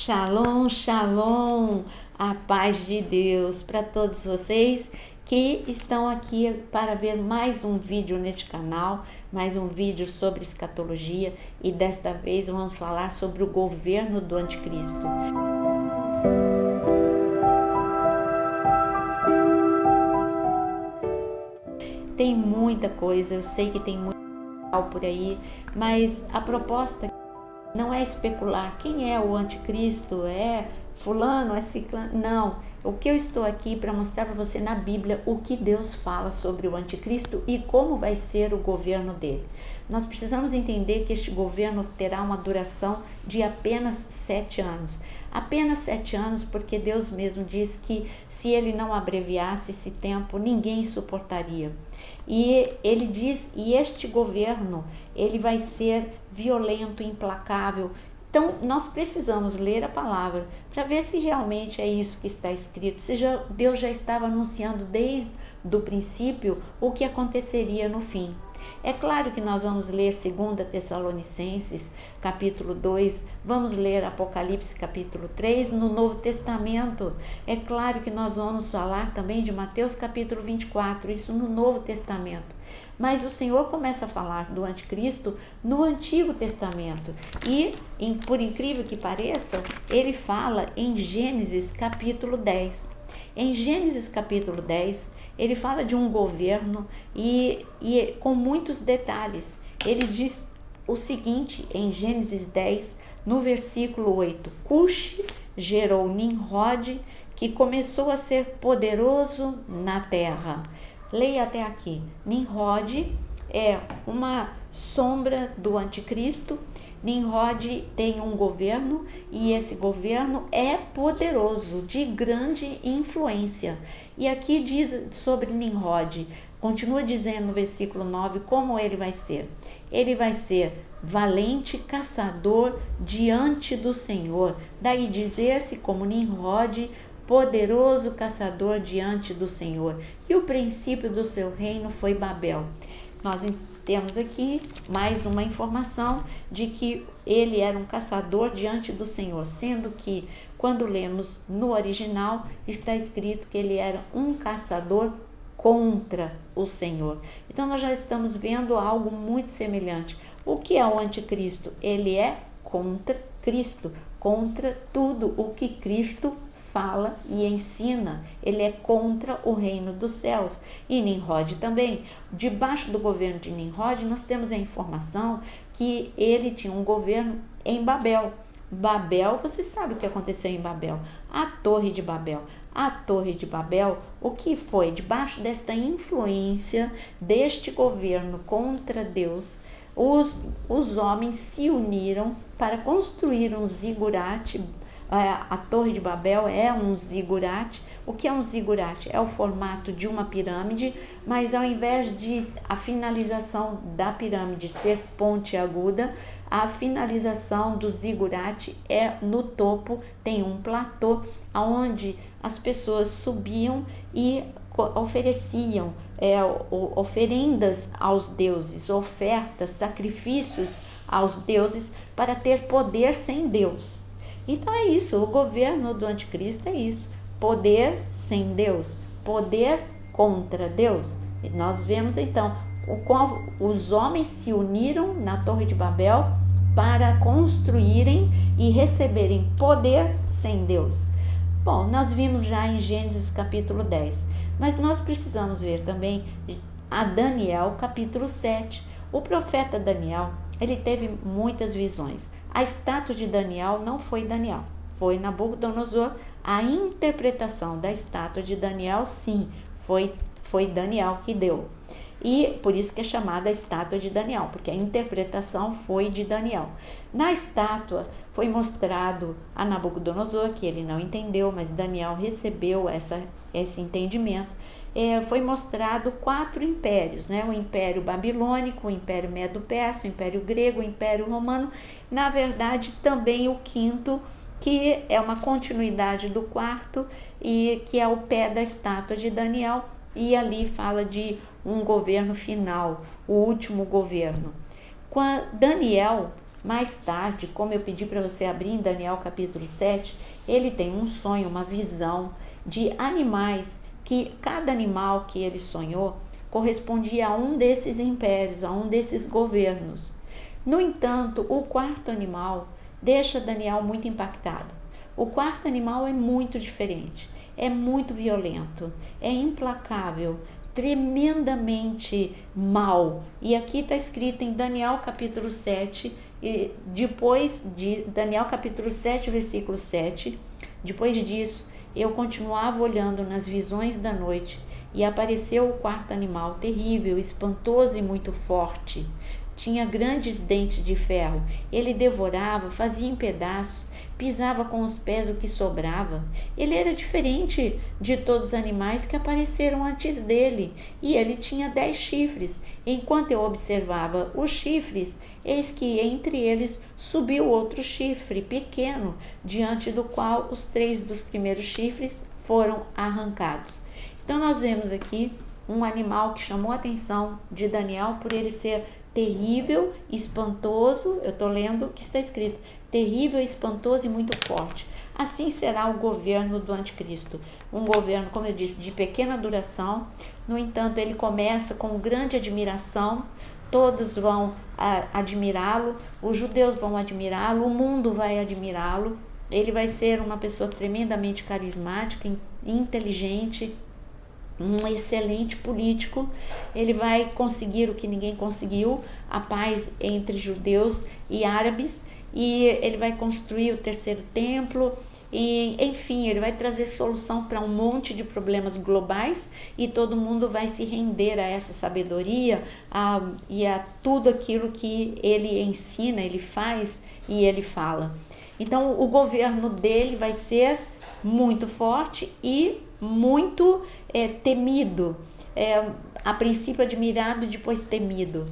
Shalom, shalom, a paz de Deus para todos vocês que estão aqui para ver mais um vídeo neste canal, mais um vídeo sobre escatologia, e desta vez vamos falar sobre o governo do anticristo. Tem muita coisa, eu sei que tem muito por aí, mas a proposta não é especular quem é o anticristo, é fulano, é ciclano, não. O que eu estou aqui para mostrar para você na Bíblia o que Deus fala sobre o anticristo e como vai ser o governo dele. Nós precisamos entender que este governo terá uma duração de apenas 7 anos. Apenas 7 anos, porque Deus mesmo diz que se ele não abreviasse esse tempo, ninguém suportaria. E ele diz, e este governo, ele vai ser violento, implacável. Então, nós precisamos ler a palavra para ver se realmente é isso que está escrito, se Deus já estava anunciando desde o princípio o que aconteceria no fim. É claro que nós vamos ler 2 Tessalonicenses, capítulo 2, vamos ler Apocalipse, capítulo 3, no Novo Testamento. É claro que nós vamos falar também de Mateus, capítulo 24, isso no Novo Testamento. Mas o Senhor começa a falar do anticristo no Antigo Testamento. E, por incrível que pareça, ele fala em Gênesis, capítulo 10. Em Gênesis, capítulo 10, ele fala de um governo e com muitos detalhes. Ele diz o seguinte em Gênesis 10, no versículo 8: Cuxi gerou Nimrod, que começou a ser poderoso na terra. Leia até aqui. Nimrod é uma sombra do anticristo. Nimrod tem um governo e esse governo é poderoso, de grande influência. E aqui diz sobre Nimrod, continua dizendo no versículo 9 como ele vai ser. Ele vai ser valente caçador diante do Senhor. Daí dizer-se como Nimrod, poderoso caçador diante do Senhor. E o princípio do seu reino foi Babel. Nós temos aqui mais uma informação de que ele era um caçador diante do Senhor, sendo que quando lemos no original está escrito que ele era um caçador contra o Senhor. Então nós já estamos vendo algo muito semelhante. O que é o anticristo? Ele é contra Cristo, contra tudo o que Cristo fala e ensina. Ele é contra o reino dos céus. E Nimrod também. Debaixo do governo de Nimrod, nós temos a informação que ele tinha um governo em Babel. Babel, você sabe o que aconteceu em Babel? A Torre de Babel. A Torre de Babel, o que foi? Debaixo desta influência deste governo contra Deus, os homens se uniram para construir um zigurate. A Torre de Babel é um zigurate. O que é um zigurate? É o formato de uma pirâmide, mas ao invés de a finalização da pirâmide ser pontiaguda, a finalização do zigurate é no topo, tem um platô onde as pessoas subiam e ofereciam oferendas aos deuses, ofertas, sacrifícios aos deuses para ter poder sem Deus. Então é isso, o governo do anticristo é isso, poder sem Deus, poder contra Deus. E nós vemos então os homens se uniram na Torre de Babel para construírem e receberem poder sem Deus. Bom, nós vimos já em Gênesis capítulo 10, mas nós precisamos ver também a Daniel capítulo 7. O profeta Daniel, ele teve muitas visões. A estátua de Daniel não foi Daniel, foi Nabucodonosor. A interpretação da estátua de Daniel, sim, foi Daniel que deu. E por isso que é chamada a estátua de Daniel, porque a interpretação foi de Daniel. Na estátua foi mostrado a Nabucodonosor, que ele não entendeu, mas Daniel recebeu esse entendimento. Foi mostrado 4 impérios, né? O Império Babilônico, o Império Medo-Persa, o Império Grego, o Império Romano. Na verdade, também o 5º, que é uma continuidade do 4º e que é o pé da estátua de Daniel. E ali fala de um governo final, o último governo. Daniel Mais tarde, como eu pedi para você abrir em Daniel capítulo 7, ele tem um sonho, uma visão de animais, que cada animal que ele sonhou correspondia a um desses impérios, a um desses governos. No entanto, o quarto animal deixa Daniel muito impactado. O quarto animal é muito diferente, é muito violento, é implacável, tremendamente mau. E aqui está escrito em Daniel capítulo 7, e depois de Daniel capítulo 7, versículo 7, depois disso, eu continuava olhando nas visões da noite, e apareceu o quarto animal, terrível, espantoso e muito forte. Tinha grandes dentes de ferro. Ele devorava, fazia em pedaços, pisava com os pés o que sobrava. Ele era diferente de todos os animais que apareceram antes dele, e ele tinha 10 chifres. Enquanto eu observava os chifres, eis que entre eles subiu outro chifre pequeno, diante do qual os 3 dos primeiros chifres foram arrancados. Então nós vemos aqui um animal que chamou a atenção de Daniel por ele ser terrível, espantoso. Eu estou lendo o que está escrito: terrível, espantoso e muito forte. Assim será o governo do anticristo. Um governo, como eu disse, de pequena duração. No entanto, ele começa com grande admiração. Todos vão admirá-lo, os judeus vão admirá-lo, o mundo vai admirá-lo. Ele vai ser uma pessoa tremendamente carismática, inteligente, um excelente político. Ele vai conseguir o que ninguém conseguiu, a paz entre judeus e árabes, e ele vai construir o terceiro templo, e enfim, ele vai trazer solução para um monte de problemas globais, e todo mundo vai se render a essa sabedoria e a tudo aquilo que ele ensina, ele faz e ele fala. Então o governo dele vai ser muito forte e muito temido, a princípio admirado, depois temido.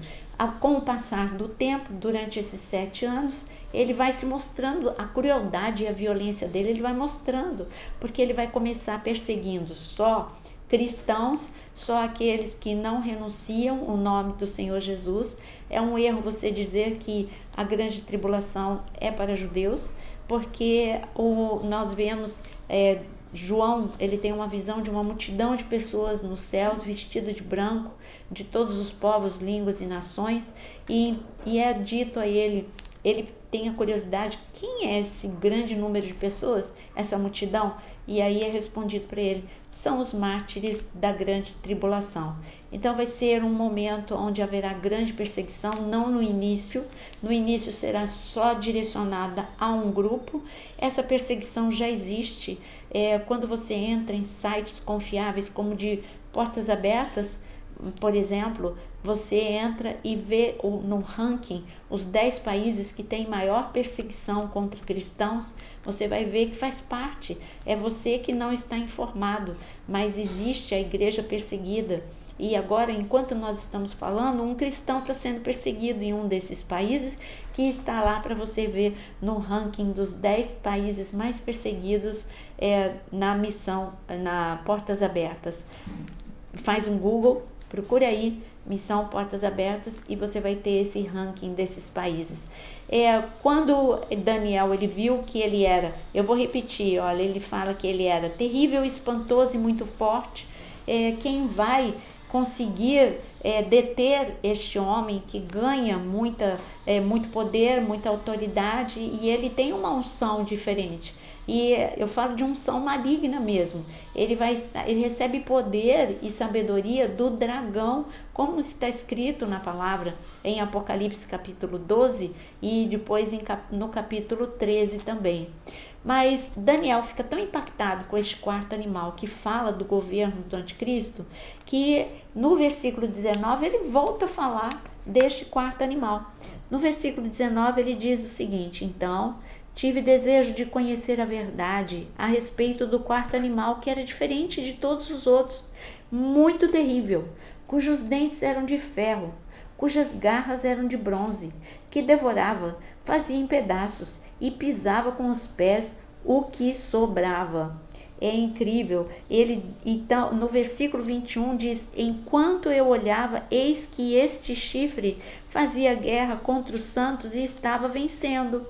Com o passar do tempo, durante esses 7 anos, ele vai se mostrando, a crueldade e a violência dele, ele vai mostrando, porque ele vai começar perseguindo só cristãos, só aqueles que não renunciam o nome do Senhor Jesus. É um erro você dizer que a grande tribulação é para judeus, porque nós vemos João, ele tem uma visão de uma multidão de pessoas nos céus, vestidas de branco, de todos os povos, línguas e nações, e é dito a ele tem a curiosidade, quem é esse grande número de pessoas, essa multidão? E aí é respondido para ele, são os mártires da grande tribulação. Então vai ser um momento onde haverá grande perseguição, não no início será só direcionada a um grupo. Essa perseguição já existe, quando você entra em sites confiáveis como de Portas Abertas, por exemplo, você entra e vê no ranking os 10 países que têm maior perseguição contra cristãos. Você vai ver que faz parte, é você que não está informado, mas existe a igreja perseguida. E agora, enquanto nós estamos falando, um cristão está sendo perseguido em um desses países, que está lá para você ver no ranking dos 10 países mais perseguidos na missão, na Portas Abertas. Faz um Google, procura aí, Missão Portas Abertas, e você vai ter esse ranking desses países. Quando Daniel ele viu que ele era, eu vou repetir, olha, ele fala que ele era terrível, espantoso e muito forte. Quem vai conseguir deter este homem que ganha muito poder, muita autoridade, e ele tem uma unção diferente. E eu falo de unção maligna mesmo. Ele recebe poder e sabedoria do dragão, como está escrito na palavra em Apocalipse capítulo 12 e depois no capítulo 13 também. Mas Daniel fica tão impactado com este quarto animal que fala do governo do anticristo, que no versículo 19 ele volta a falar deste quarto animal. No versículo 19 ele diz o seguinte: então tive desejo de conhecer a verdade a respeito do quarto animal, que era diferente de todos os outros, muito terrível, cujos dentes eram de ferro, cujas garras eram de bronze, que devorava, fazia em pedaços e pisava com os pés o que sobrava. é incrível. Ele, então, no versículo 21 diz: enquanto eu olhava, eis que este chifre fazia guerra contra os santos e estava vencendo.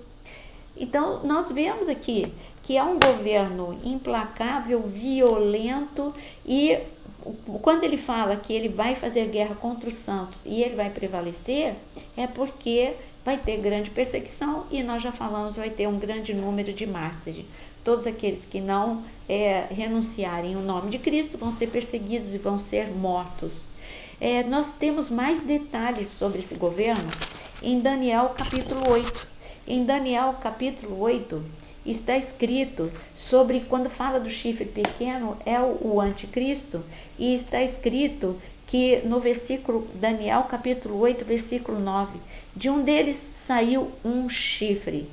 Então, nós vemos aqui que é um governo implacável, violento, e quando ele fala que ele vai fazer guerra contra os santos e ele vai prevalecer, é porque vai ter grande perseguição, e nós já falamos, vai ter um grande número de mártires. Todos aqueles que não renunciarem o nome de Cristo vão ser perseguidos e vão ser mortos. Nós temos mais detalhes sobre esse governo em Daniel capítulo 8. Em Daniel capítulo 8 está escrito sobre, quando fala do chifre pequeno, é o anticristo, e está escrito que no versículo, Daniel capítulo 8, versículo 9, de um deles saiu um chifre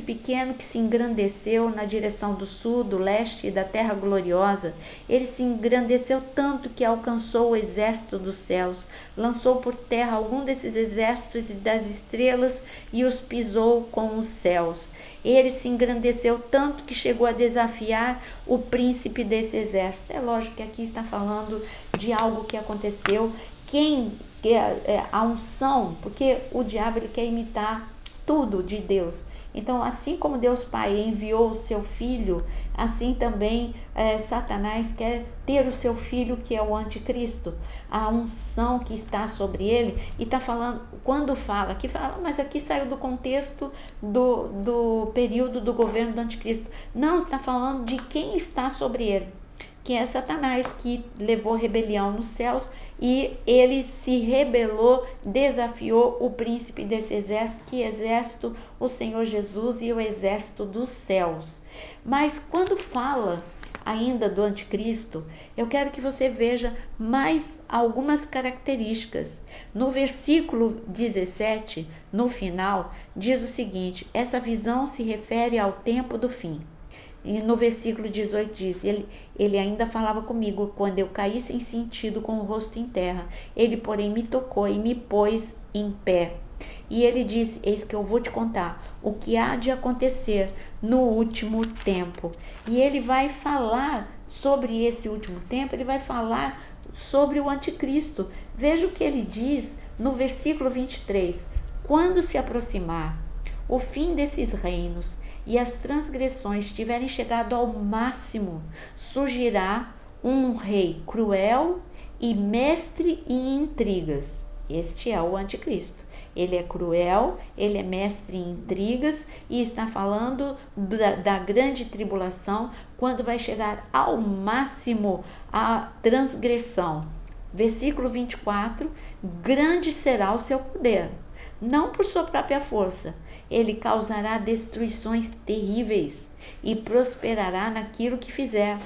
pequeno que se engrandeceu na direção do sul, do leste e da terra gloriosa. Ele se engrandeceu tanto que alcançou o exército dos céus, lançou por terra algum desses exércitos e das estrelas e os pisou com os céus. Ele se engrandeceu tanto que chegou a desafiar o príncipe desse exército. É lógico que aqui está falando de algo que aconteceu. A unção, porque o diabo ele quer imitar tudo de Deus. Então, assim como Deus Pai enviou o seu Filho, assim também Satanás quer ter o seu filho, que é o anticristo, a unção que está sobre ele. E está falando, quando fala, mas aqui saiu do contexto do período do governo do anticristo. Não, está falando de quem está sobre ele, que é Satanás, que levou rebelião nos céus, e ele se rebelou, desafiou o príncipe desse exército, que exército? O Senhor Jesus e o exército dos céus. Mas quando fala ainda do anticristo, eu quero que você veja mais algumas características. No versículo 17, no final, diz o seguinte: essa visão se refere ao tempo do fim. E no versículo 18 diz: ele ainda falava comigo quando eu caí sem sentido, com o rosto em terra. Ele, porém, me tocou e me pôs em pé. E ele disse: eis que eu vou te contar o que há de acontecer no último tempo. E ele vai falar sobre esse último tempo, ele vai falar sobre o anticristo. Veja o que ele diz no versículo 23. Quando se aproximar o fim desses reinos e as transgressões tiverem chegado ao máximo, surgirá um rei cruel e mestre em intrigas. Este é o anticristo. Ele é cruel, ele é mestre em intrigas, e está falando da grande tribulação, quando vai chegar ao máximo a transgressão. Versículo 24, grande será o seu poder, não por sua própria força. Ele causará destruições terríveis e prosperará naquilo que fizer.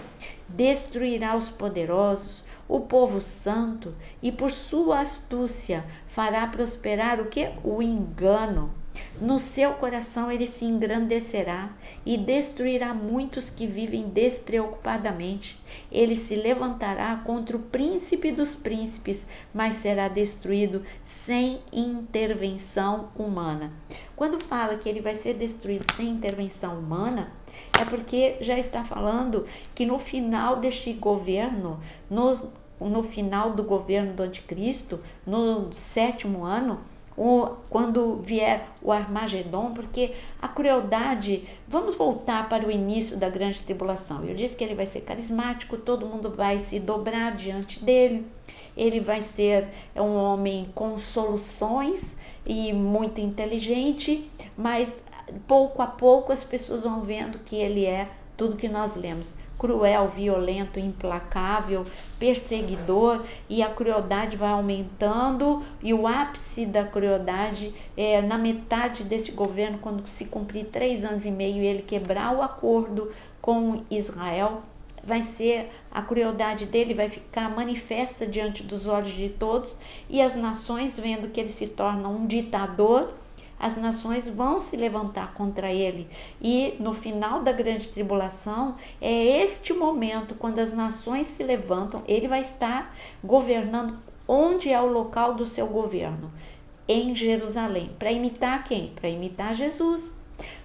Destruirá os poderosos, o povo santo, e por sua astúcia fará prosperar o que? O engano. No seu coração ele se engrandecerá e destruirá muitos que vivem despreocupadamente. Ele se levantará contra o príncipe dos príncipes, mas será destruído sem intervenção humana. Quando fala que ele vai ser destruído sem intervenção humana, é porque já está falando que no final deste governo, no final do governo do anticristo, no 7º ano, quando vier o Armagedon, porque a crueldade, vamos voltar para o início da grande tribulação. Eu disse que ele vai ser carismático, todo mundo vai se dobrar diante dele, ele vai ser um homem com soluções e muito inteligente, mas pouco a pouco as pessoas vão vendo que ele é tudo que nós lemos: cruel, violento, implacável, perseguidor, e a crueldade vai aumentando, e o ápice da crueldade é na metade desse governo, quando se cumprir 3 anos e meio e ele quebrar o acordo com Israel. Vai ser, a crueldade dele vai ficar manifesta diante dos olhos de todos, e as nações, vendo que ele se torna um ditador, as nações vão se levantar contra ele. E no final da grande tribulação, é este momento, quando as nações se levantam, ele vai estar governando. Onde é o local do seu governo? Em Jerusalém. Para imitar quem? Para imitar Jesus.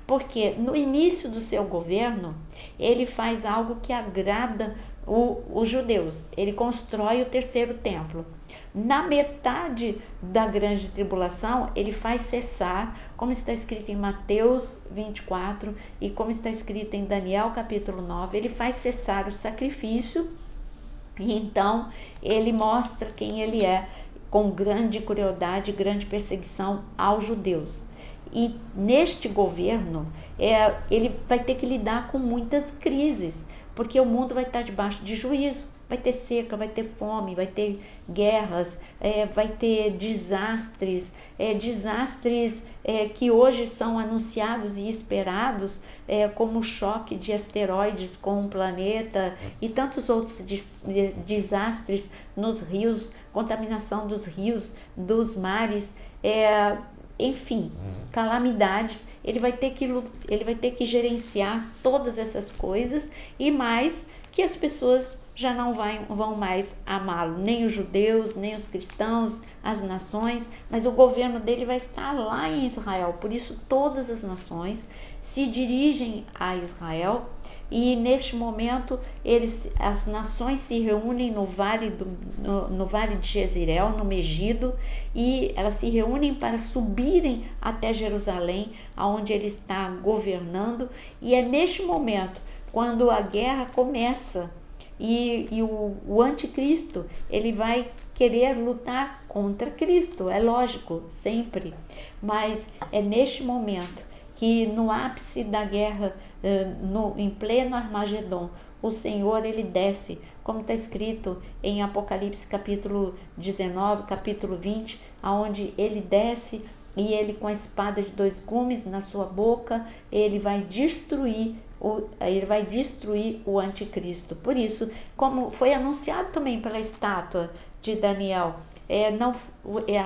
Porque no início do seu governo, ele faz algo que agrada os judeus. Ele constrói o terceiro templo. Na metade da grande tribulação, ele faz cessar, como está escrito em Mateus 24 e como está escrito em Daniel capítulo 9, ele faz cessar o sacrifício e então ele mostra quem ele é, com grande crueldade, grande perseguição aos judeus. E neste governo, ele vai ter que lidar com muitas crises, porque o mundo vai estar debaixo de juízo. Vai ter seca, vai ter fome, vai ter guerras, vai ter desastres, que hoje são anunciados e esperados, como o choque de asteroides com o planeta e tantos outros desastres nos rios, contaminação dos rios, dos mares, enfim, calamidades. Ele vai ter que gerenciar todas essas coisas e mais que as pessoas já não vão mais amá-lo, nem os judeus, nem os cristãos, as nações, mas o governo dele vai estar lá em Israel. Por isso todas as nações se dirigem a Israel e neste momento as nações se reúnem no vale de Jezreel, no Megido, e elas se reúnem para subirem até Jerusalém, aonde ele está governando, e é neste momento quando a guerra começa. E o anticristo, ele vai querer lutar contra Cristo, é lógico, sempre. Mas é neste momento que no ápice da guerra, em pleno Armagedon, o Senhor, ele desce, como está escrito em Apocalipse capítulo 19, capítulo 20, aonde ele desce e ele com a espada de 2 gumes na sua boca, ele vai destruir o anticristo. Por isso, como foi anunciado também pela estátua de Daniel,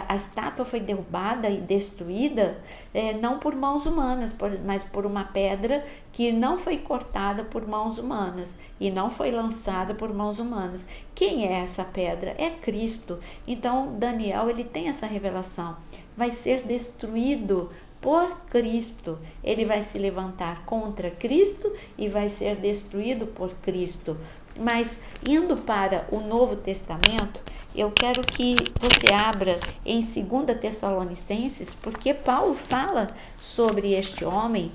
a estátua foi derrubada e destruída não por mãos humanas, mas por uma pedra que não foi cortada por mãos humanas e não foi lançada por mãos humanas. Quem é essa pedra? É Cristo. Então Daniel, ele tem essa revelação. Vai ser destruído por Cristo. Ele vai se levantar contra Cristo e vai ser destruído por Cristo. Mas indo para o Novo Testamento, eu quero que você abra em 2 Tessalonicenses, porque Paulo fala sobre este homem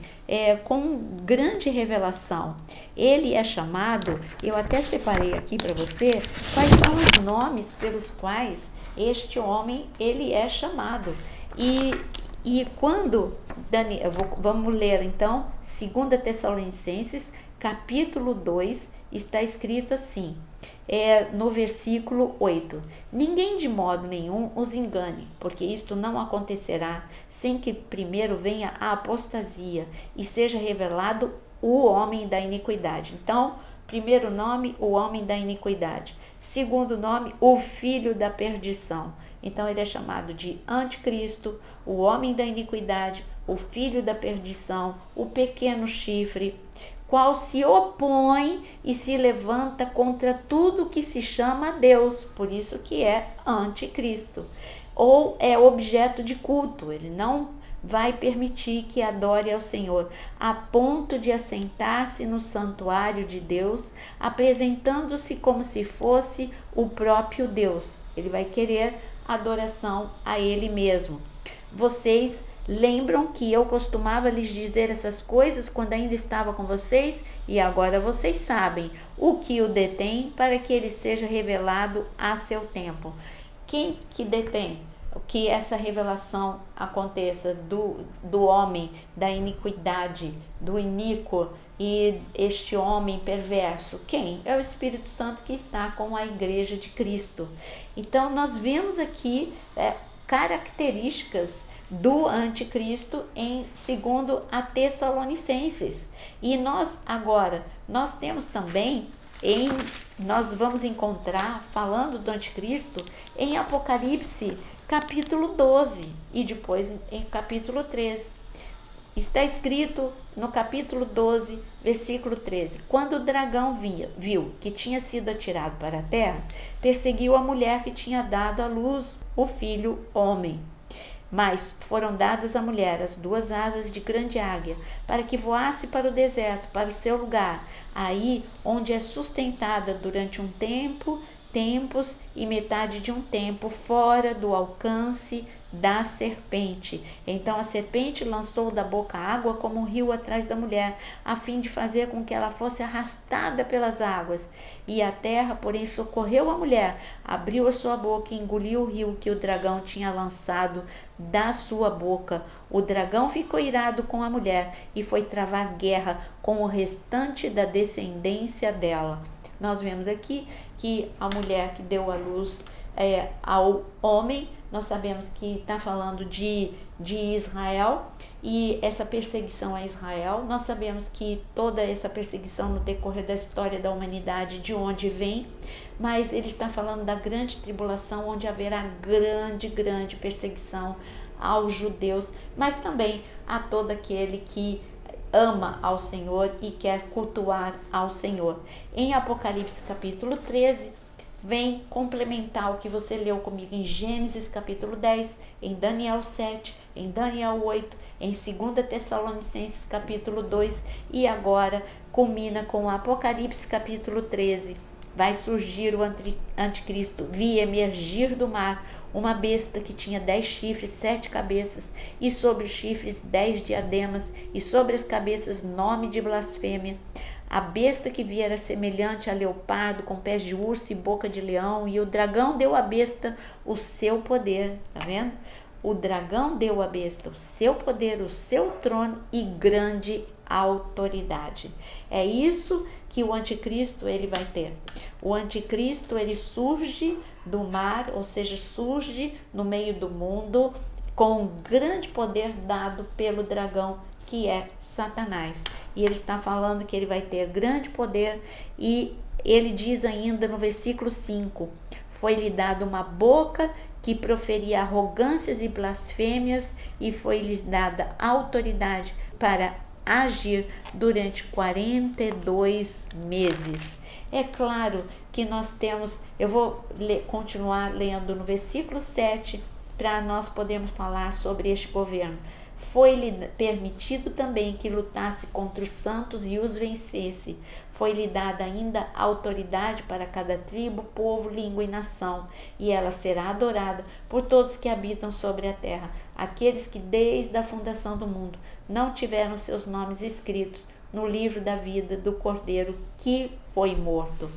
com grande revelação. Ele é chamado, eu até separei aqui para você, quais são os nomes pelos quais este homem ele é chamado. E quando Daniel, vamos ler então 2 Tessalonicenses capítulo 2, está escrito assim, no versículo 8: ninguém de modo nenhum os engane, porque isto não acontecerá sem que primeiro venha a apostasia e seja revelado o homem da iniquidade. Então, primeiro nome, o homem da iniquidade. Segundo nome, o filho da perdição. Então ele é chamado de anticristo, o homem da iniquidade, o filho da perdição, o pequeno chifre, qual se opõe e se levanta contra tudo que se chama Deus, por isso que é anticristo, ou é objeto de culto. Ele não vai permitir que adore ao Senhor, a ponto de assentar-se no santuário de Deus, apresentando-se como se fosse o próprio Deus. Ele vai querer adoração a ele mesmo. Vocês lembram que eu costumava lhes dizer essas coisas quando ainda estava com vocês? E agora vocês sabem o que o detém, para que ele seja revelado a seu tempo. Quem que detém que essa revelação aconteça do homem da iniquidade, do iníquo e este homem perverso? Quem? É o Espírito Santo que está com a igreja de Cristo. Então nós vemos aqui características do anticristo em 2 a Tessalonicenses. E nós temos também nós vamos encontrar, falando do anticristo, em Apocalipse capítulo 12 e depois em capítulo 13. Está escrito no capítulo 12, versículo 13: quando o dragão viu que tinha sido atirado para a terra, perseguiu a mulher que tinha dado à luz o filho homem. Mas foram dadas à mulher as 2 asas de grande águia, para que voasse para o deserto, para o seu lugar, aí onde é sustentada durante um tempo, tempos e metade de um tempo, fora do alcance da serpente. Então a serpente lançou da boca água como um rio atrás da mulher, a fim de fazer com que ela fosse arrastada pelas águas. E a terra, porém, socorreu a mulher, abriu a sua boca e engoliu o rio que o dragão tinha lançado da sua boca. O dragão ficou irado com a mulher e foi travar guerra com o restante da descendência dela. Nós vemos aqui que a mulher que deu a luz ao homem, nós sabemos que está falando de Israel, e essa perseguição a Israel, nós sabemos que toda essa perseguição no decorrer da história da humanidade, de onde vem, mas ele está falando da grande tribulação, onde haverá grande perseguição aos judeus, mas também a todo aquele que ama ao Senhor e quer cultuar ao Senhor. Em Apocalipse capítulo 13, vem complementar o que você leu comigo em Gênesis capítulo 10, em Daniel 7, em Daniel 8, em 2 Tessalonicenses capítulo 2, e agora culmina com Apocalipse capítulo 13. Vai surgir o anticristo, vi emergir do mar uma besta que tinha 10 chifres, 7 cabeças, e sobre os chifres 10 diademas, e sobre as cabeças nome de blasfêmia. A besta que vi era semelhante a leopardo, com pés de urso e boca de leão, e o dragão deu à besta o seu poder, tá vendo? O dragão deu à besta o seu poder, o seu trono e grande autoridade. É isso que o anticristo ele vai ter. O anticristo ele surge do mar, ou seja, surge no meio do mundo com um grande poder dado pelo dragão, que é Satanás. E ele está falando que ele vai ter grande poder, e ele diz ainda no versículo 5, foi-lhe dada uma boca que proferia arrogâncias e blasfêmias, e foi-lhe dada autoridade para agir durante 42 meses. É claro que nós temos, eu vou continuar lendo no versículo 7, para nós podermos falar sobre este governo. Foi-lhe permitido também que lutasse contra os santos e os vencesse. Foi-lhe dada ainda autoridade para cada tribo, povo, língua e nação, e ela será adorada por todos que habitam sobre a terra, aqueles que desde a fundação do mundo não tiveram seus nomes escritos no livro da vida do Cordeiro que foi morto.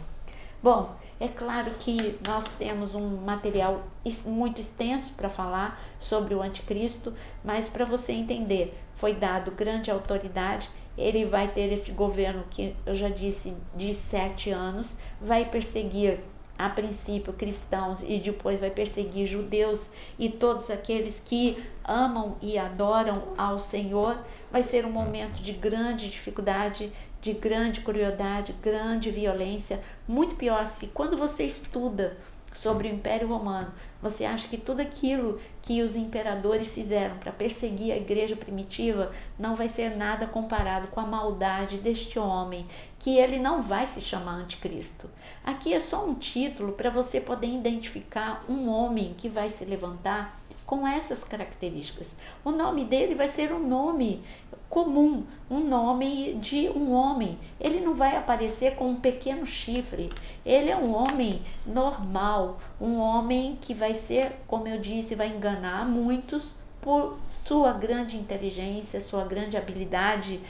Bom, é claro que nós temos um material muito extenso para falar sobre o anticristo, mas para você entender, foi dado grande autoridade. Ele vai ter esse governo que eu já disse de 7 anos, vai perseguir a princípio cristãos e depois vai perseguir judeus e todos aqueles que amam e adoram ao Senhor. Vai ser um momento de grande dificuldade, de grande crueldade, grande violência, muito pior se quando você estuda sobre o Império Romano, você acha que tudo aquilo que os imperadores fizeram para perseguir a igreja primitiva não vai ser nada comparado com a maldade deste homem, que ele não vai se chamar anticristo. Aqui é só um título para você poder identificar um homem que vai se levantar com essas características. O nome dele vai ser um nome comum, um nome de um homem. Ele não vai aparecer com um pequeno chifre. Ele é um homem normal, um homem que vai ser, como eu disse, vai enganar muitos por sua grande inteligência, sua grande habilidade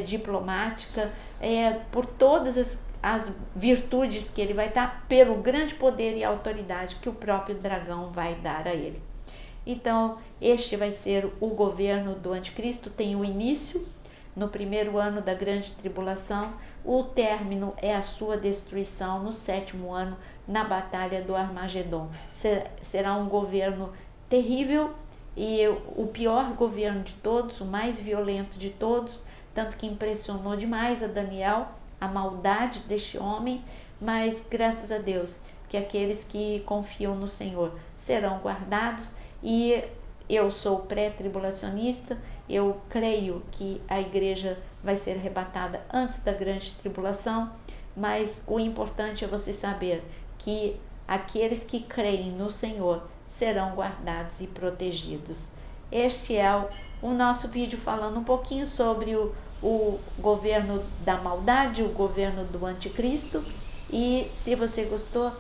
diplomática, por todas as virtudes que ele vai dar, pelo grande poder e autoridade que o próprio dragão vai dar a ele. Então, este vai ser o governo do anticristo. Tem o início no primeiro ano da grande tribulação, o término é a sua destruição no 7º ano, na batalha do Armagedon. Será um governo terrível e o pior governo de todos, o mais violento de todos, tanto que impressionou demais a Daniel a maldade deste homem, mas graças a Deus que aqueles que confiam no Senhor serão guardados. E eu sou pré-tribulacionista, eu creio que a igreja vai ser arrebatada antes da grande tribulação, mas o importante é você saber que aqueles que creem no Senhor serão guardados e protegidos. este é o nosso vídeo falando um pouquinho sobre o governo da maldade, o governo do anticristo. E se você gostou,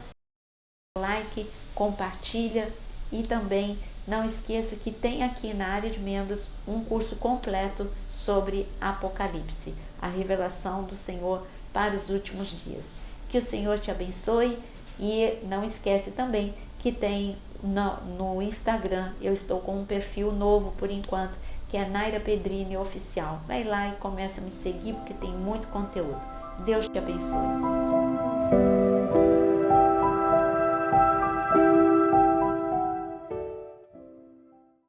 like, compartilha e também não esqueça que tem aqui na área de membros um curso completo sobre Apocalipse, a revelação do Senhor para os últimos dias. Que o Senhor te abençoe e não esquece também que tem no Instagram, eu estou com um perfil novo por enquanto, que é Naira Pedrini Oficial. Vai lá e começa a me seguir porque tem muito conteúdo. Deus te abençoe.